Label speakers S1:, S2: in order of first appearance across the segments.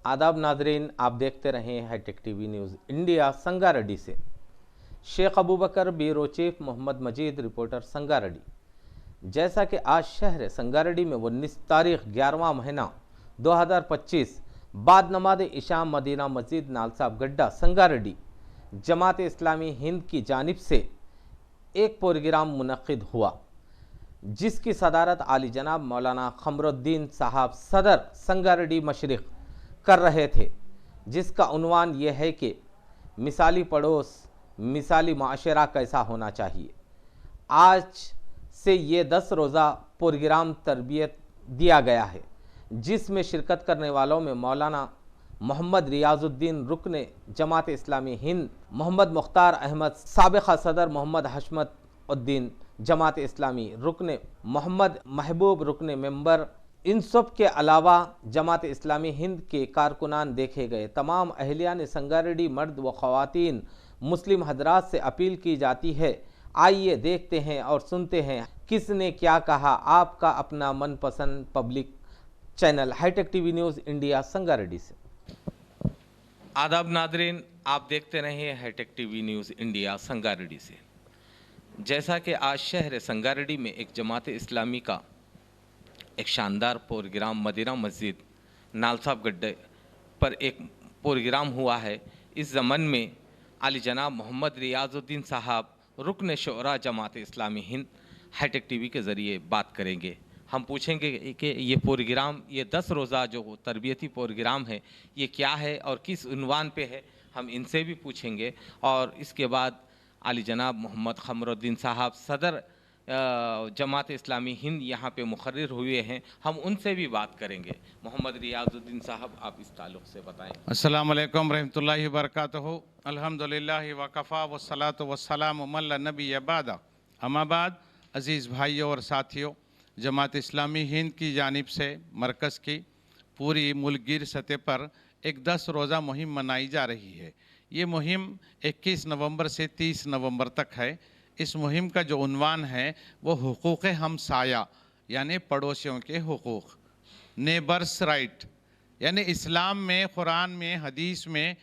S1: आदाब नाजरीन, आप देखते रहें hitech TV news India Sangareddy से। Sheikh Abu Bakar bureau chief Mohammed Majeed, reporter Sangareddy. जैसा कि आज शहर संगारेड्डी में 19 तारीख 11वां महीना 2025 बाद नमाज इशा मदीना मस्जिद नालसाब गड्ढा संगारेड्डी जमात इस्लामी हिंद की जानिब से एक प्रोग्राम मुनक्किद हुआ, जिसकी सदारत आली जनाब मौलाना खमरुद्दीन साहब सदर संगारेड्डी मशरिक कर रहे थे, जिसका उन्वान यह है कि मिसाली पड़ोस मिसाली माशरा कैसा होना चाहिए। आज से ये 10 रोज़ा प्रोग्राम तरबियत दिया गया है, जिसमें शिरकत करने वालों में मौलाना मोहम्मद रियाजुद्दीन रुकन जमात इस्लामी हिंद, मोहम्मद मुख्तार अहमद साबिक़ा सदर, मोहम्मद हशमत उद्दीन जमात इस्लामी रुकन, मोहम्मद महबूब रुकन मेंबर, इन सब के अलावा जमात इस्लामी हिंद के कारकुनान देखे गए। तमाम अहलियान संगारेड्डी मर्द व ख़वातीन मुस्लिम हजरात से अपील की जाती है, आइए देखते हैं और सुनते हैं किसने क्या कहा। आपका अपना मनपसंद public channel hitech TV news India Sangareddy से। आदाब नादरीन, आप देखते रहिए hitech TV news India Sangareddy से। जैसा कि आज शहर संगारेड्डी में एक जमात इस्लामी का एक शानदार प्रोग्राम मदीना मस्जिद नालसाब गड्ढे पर एक प्रोग्राम हुआ है। इस ज़मन में आली जनाब मोहम्मद रियाजुद्दीन साहब रुकन शुरा जमात इस्लामी हिंद हाईटेक टीवी के ज़रिए बात करेंगे। हम पूछेंगे कि ये प्रोग्राम, ये 10 रोज़ा जो तरबियती प्रोग्राम है, ये क्या है और किस उन्वान पे है, हम इनसे भी पूछेंगे। और इसके बाद आली जनाब मोहम्मद खमरुद्दीन साहब सदर जमात इस्लामी हिंद यहाँ पे मुकर्रर हुए हैं, हम उनसे भी बात करेंगे। मोहम्मद रियाजुद्दीन साहब, आप इस ताल्लुक़ से बताएं।
S2: अस्सलाम वालेकुम रहमतुल्लाहि व बरकातहू। अल्हम्दुलिल्लाहि व कफ़ा व सलातु व सलाम अला नबी बाद। अम्मा बाद, अज़ीज़ भाइयों और साथियों, जमात इस्लामी हिंद की जानिब से मरकज़ की पूरी मुल्कगीर सतह पर एक 10 रोज़ा मुहिम मनाई जा रही है। ये मुहिम 21 नवंबर से 30 नवंबर तक है। इस मुहिम का जो उन्वान है वो हुकूक़ हमसाया यानी पड़ोसियों के हुकूक़, नेबर्स राइट, यानी इस्लाम में, कुरान में, हदीस में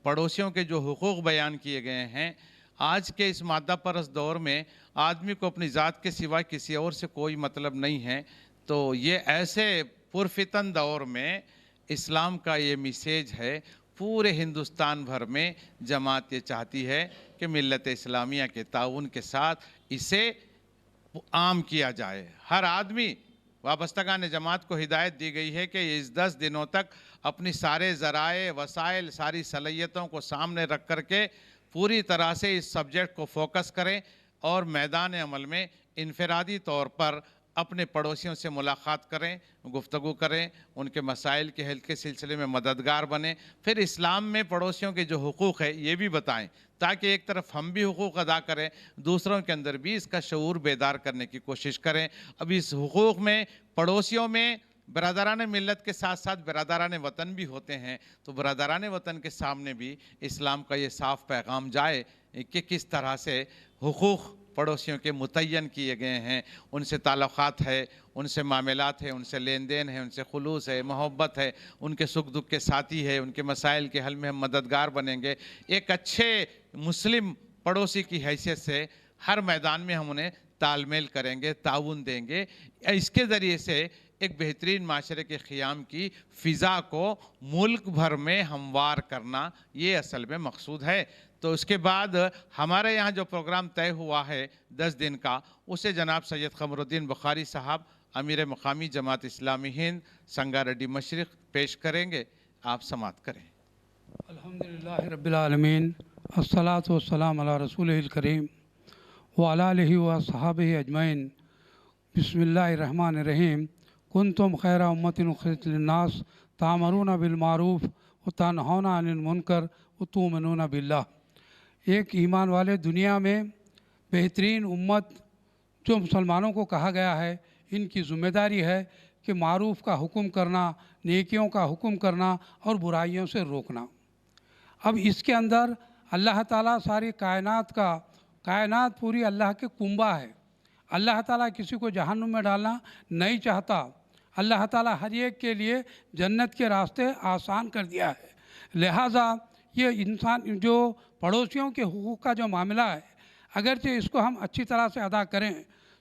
S2: पड़ोसियों के जो हुकूक़ बयान किए गए हैं। आज के इस मादा परस्त दौर में आदमी को अपनी ज़ात के सिवा किसी और से कोई मतलब नहीं है। तो ये ऐसे पुरफितन दौर में इस्लाम का ये मैसेज है। पूरे हिंदुस्तान भर में जमात ये चाहती है कि मिल्लत इस्लामिया के ताउन के साथ इसे आम किया जाए। हर आदमी, वाबस्तगान जमात को हिदायत दी गई है कि इस 10 दिनों तक अपनी सारे ज़राए वसाइल, सारी सलाहियतों को सामने रख कर के पूरी तरह से इस सब्जेक्ट को फोकस करें और मैदान अमल में इनफरादी तौर पर अपने पड़ोसियों से मुलाकात करें, गुफ्तगू करें, उनके मसाइल के हल के सिलसिले में मददगार बने। फिर इस्लाम में पड़ोसियों के जो हुकूक़ है ये भी बताएं, ताकि एक तरफ हम भी हुकूक़ अदा करें, दूसरों के अंदर भी इसका शऊर बेदार करने की कोशिश करें। अब इस हुकूक़ में, पड़ोसियों में बरदरान मिल्लत के साथ साथ बरदरान वतन भी होते हैं। तो बरदरान वतन के सामने भी इस्लाम का ये साफ़ पैगाम जाए कि किस तरह से हुकूक़ पड़ोसियों के मुतय्यन किए गए हैं, उनसे ताल्लुक़ात है, उनसे मामलात है, उनसे लेन देन है, उनसे खुलूस है, मोहब्बत है, उनके सुख दुख के साथी है, उनके मसाइल के हल में हम मददगार बनेंगे। एक अच्छे मुस्लिम पड़ोसी की हैसियत से हर मैदान में हम उन्हें तालमेल करेंगे, ताउन देंगे। इसके ज़रिए से एक बेहतरीन माशरे के क़ियाम की फ़िज़ा को मुल्क भर में हमवार करना, ये असल में मकसूद है। तो उसके बाद हमारे यहाँ जो प्रोग्राम तय हुआ है 10 दिन का, उसे जनाब सैयद क़मरुद्दीन बुखारी साहब अमीर मकामी जमात इस्लामी हिंद संगारेड्डी मशरिक़ पेश करेंगे। आप समाअत करें।
S3: अल्हम्दुलिल्लाहि रब्बिल आलमीन, अस्सलातु वस्सलामु अला रसूलिल करीम व अला आलिहि व सहाबिहि अजमईन। बिस्मिल्लाहिर रहमानिर रहीम। कुंतुम खैरा उम्मतिन उखरिजत लिन्नास तामरूना बिल मारूफ व तनहौना अनिल मुनकर व तुमिनूना बिल्लाह। एक ईमान वाले दुनिया में बेहतरीन उम्मत जो मुसलमानों को कहा गया है, इनकी ज़िम्मेदारी है कि मारूफ़ का हुक्म करना, नेकियों का हुक्म करना और बुराइयों से रोकना। अब इसके अंदर अल्लाह ताला सारी कायनात पूरी अल्लाह के कुंबा है। अल्लाह ताला किसी को जहन्नुम में डालना नहीं चाहता। अल्लाह ताला हर एक के लिए जन्नत के रास्ते आसान कर दिया है। लिहाजा ये इंसान जो पड़ोसियों के हुकूक़ का जो मामला है, अगरचे इसको हम अच्छी तरह से अदा करें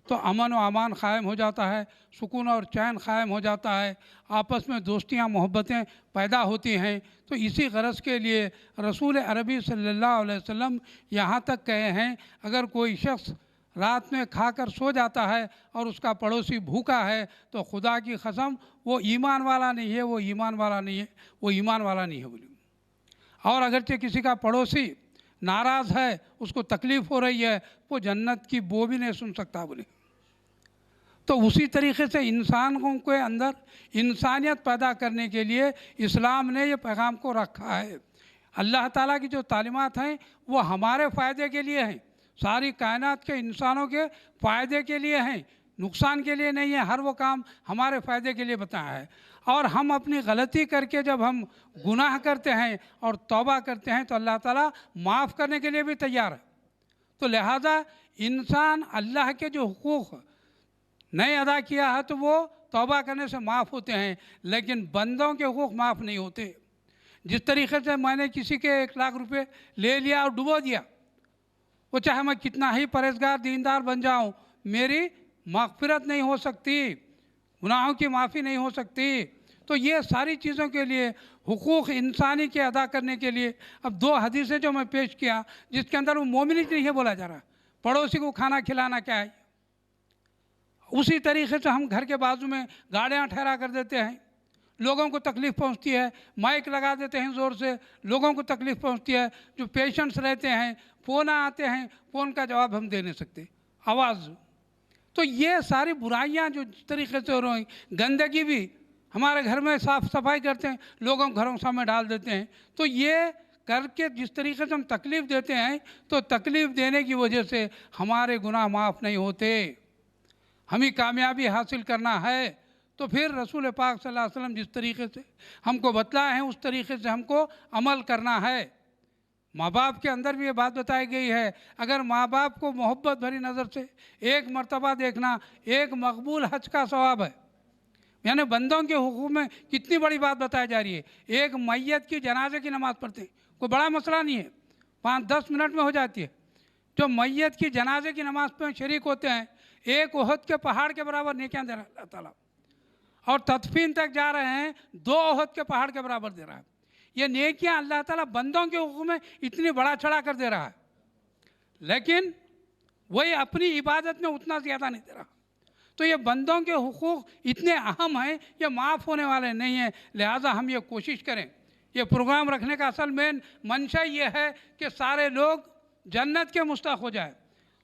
S3: तो अमन व अमान क़ायम हो जाता है, सुकून और चैन क़ायम हो जाता है, आपस में दोस्तियाँ मोहब्बतें पैदा होती हैं। तो इसी गरज़ के लिए रसूल अरबी सल्लल्लाहु अलैहि वसल्लम यहाँ तक कहे हैं, अगर कोई शख्स रात में खाकर सो जाता है और उसका पड़ोसी भूखा है तो खुदा की कसम वो ईमान वाला नहीं है, वो ईमान वाला नहीं है, वो ईमान वाला नहीं है बोली। और अगरचे किसी का पड़ोसी नाराज़ है, उसको तकलीफ़ हो रही है, वो जन्नत की बो भी नहीं सुन सकता बोले। तो उसी तरीक़े से इंसानों के अंदर इंसानियत पैदा करने के लिए इस्लाम ने ये पैगाम को रखा है। अल्लाह ताला की जो तालीमात हैं वो हमारे फ़ायदे के लिए हैं, सारी कायनात के इंसानों के फ़ायदे के लिए हैं, नुकसान के लिए नहीं है। हर वो काम हमारे फ़ायदे के लिए बताया है। और हम अपनी गलती करके जब हम गुनाह करते हैं और तौबा करते हैं तो अल्लाह ताला माफ़ करने के लिए भी तैयार है। तो लिहाजा इंसान अल्लाह के जो हुकूक़ नहीं अदा किया है तो वो तौबा करने से माफ़ होते हैं, लेकिन बंदों के हुकूक़ माफ़ नहीं होते। जिस तरीक़े से मैंने किसी के 1 लाख रुपये ले लिया और डुबो दिया, वो चाहे मैं कितना ही परहेज़गार दीनदार बन जाऊँ, मेरी मग़फ़िरत नहीं हो सकती, गुनाहों की माफ़ी नहीं हो सकती। तो ये सारी चीज़ों के लिए हुकूक़ इंसानी के अदा करने के लिए अब 2 हदीसें जो मैं पेश किया, जिसके अंदर वो मोमिन नहीं है बोला जा रहा, पड़ोसी को खाना खिलाना क्या है। उसी तरीक़े से हम घर के बाजू में गाड़ियाँ ठहरा कर देते हैं, लोगों को तकलीफ़ पहुंचती है, माइक लगा देते हैं ज़ोर से, लोगों को तकलीफ़ पहुंचती है। जो पेशेंट्स रहते हैं, फ़ोन आते हैं, फ़ोन का जवाब हम दे नहीं सकते, आवाज़। तो ये सारी बुराइयां जो जिस तरीक़े से हो रही, गंदगी भी हमारे घर में साफ़ सफाई करते हैं, लोगों घरों सामने डाल देते हैं। तो ये करके जिस तरीक़े से हम तकलीफ़ देते हैं, तो तकलीफ़ देने की वजह से हमारे गुनाह माफ़ नहीं होते। हमें कामयाबी हासिल करना है तो फिर रसूल पाक सल्लल्लाहु अलैहि वसल्लम जिस तरीक़े से हमको बतलाए हैं उस तरीक़े से हमको अमल करना है। माँ बाप के अंदर भी ये बात बताई गई है, अगर माँ बाप को मोहब्बत भरी नज़र से एक मर्तबा देखना एक मकबूल हज का सवाब है। यानी बंदों के हुकूक में कितनी बड़ी बात बताई जा रही है। एक मैयत की जनाजे की नमाज़ पढ़ते हैं, कोई बड़ा मसला नहीं है, 5-10 मिनट में हो जाती है। जो मैयत की जनाजे की नमाज़ में शरीक होते हैं, एक ओहद के पहाड़ के बराबर नेकियां दे रहा है अल्लाह ताला, और तदफीन तक जा रहे हैं 2 ओहद के पहाड़ के बराबर दे रहा है। ये नेकियां अल्लाह ताला बंदों के हुकूक में इतनी बड़ा चढ़ा कर दे रहा है, लेकिन वही अपनी इबादत में उतना ज़्यादा नहीं दे रहा। तो ये बंदों के हुकूक इतने अहम हैं, ये माफ़ होने वाले नहीं हैं। लिहाजा हम ये कोशिश करें, ये प्रोग्राम रखने का असल मेन मंशा ये है कि सारे लोग जन्नत के मुस्तहक़ हो जाए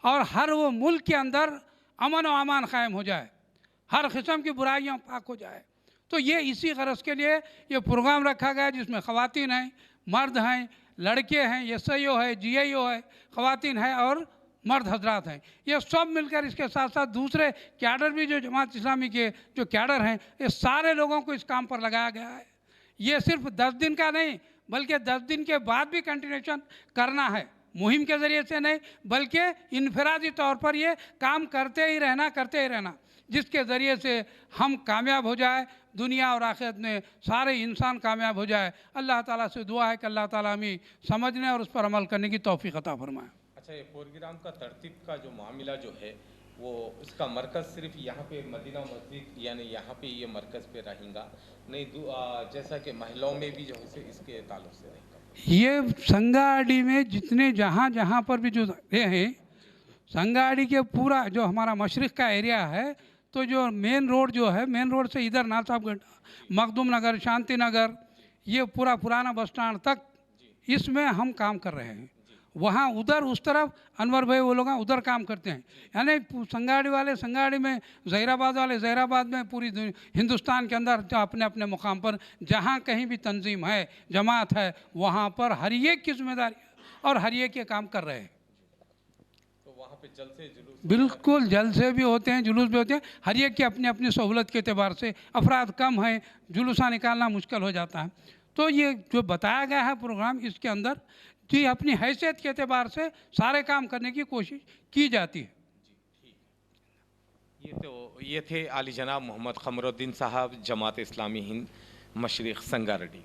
S3: और हर वो मुल्क के अंदर अमन व अमान क़ायम हो जाए, हर किस्म की बुराइयाँ पाक हो जाए। तो ये इसी गरज के लिए ये प्रोग्राम रखा गया, जिसमें ख़वातीन हैं, मर्द हैं, लड़के हैं, SIO है, GIO है, ख़वातीन है और मर्द हजरात हैं। ये सब मिलकर, इसके साथ साथ दूसरे कैडर भी जो जमात इस्लामी के जो कैडर हैं, ये सारे लोगों को इस काम पर लगाया गया है। ये सिर्फ 10 दिन का नहीं, बल्कि 10 दिन के बाद भी कंटिन्यूशन करना है, मुहिम के ज़रिए से नहीं बल्कि इनफरादी तौर पर ये काम करते ही रहना, जिसके ज़रिए से हम कामयाब हो जाए, दुनिया और आखिरत में सारे इंसान कामयाब हो जाए। अल्लाह ताला से दुआ है कि अल्लाह ताला हमें समझने और उस पर अमल करने की तौफीक अता फरमाए।
S1: अच्छा, ये प्रोग्राम का तरतीब का जो मामला जो है वो इसका मरकज़ सिर्फ यहाँ पे मदीना मस्जिद यानी यहाँ पे ये मरकज़ पे रहेगा, नहीं जैसा कि महिलाओं में भी जो है इसके ताल्लुक से रहेगा।
S3: ये संगाड़ी में जितने जहाँ पर भी जो हैं, संगाड़ी के पूरा जो हमारा मशरिक़ का एरिया है, तो जो मेन रोड जो है, मेन रोड से इधर नासाबगढ़, मखदूम नगर, शांति नगर, ये पूरा पुराना बस स्टैंड तक इसमें हम काम कर रहे हैं। वहाँ उधर उस तरफ अनवर भाई वो लोग उधर काम करते हैं। यानी संगाड़ी वाले संगाड़ी में, ज़हीराबाद वाले ज़हीराबाद में, पूरी हिंदुस्तान के अंदर जो अपने अपने मुकाम पर जहाँ कहीं भी तंजीम है, जमात है, वहाँ पर हर एक की जिम्मेदारी और हर एक ये काम कर रहे हैं।
S1: तो वहाँ पे जलसे जुलूस,
S3: बिल्कुल जलसे भी होते हैं, जुलूस भी होते हैं, हर एक की अपनी अपनी सहूलत के अतबार से। अफराद कम हैं, जुलूसा निकालना मुश्किल हो जाता है। तो ये जो बताया गया है प्रोग्राम, इसके अंदर जी अपनी हैसियत के एतबार से सारे काम करने की कोशिश की जाती है।
S1: ये थे आली जनाब मोहम्मद खमरुद्दीन साहब, जमात इस्लामी हिंद मशरिक़ संगारेड्डी।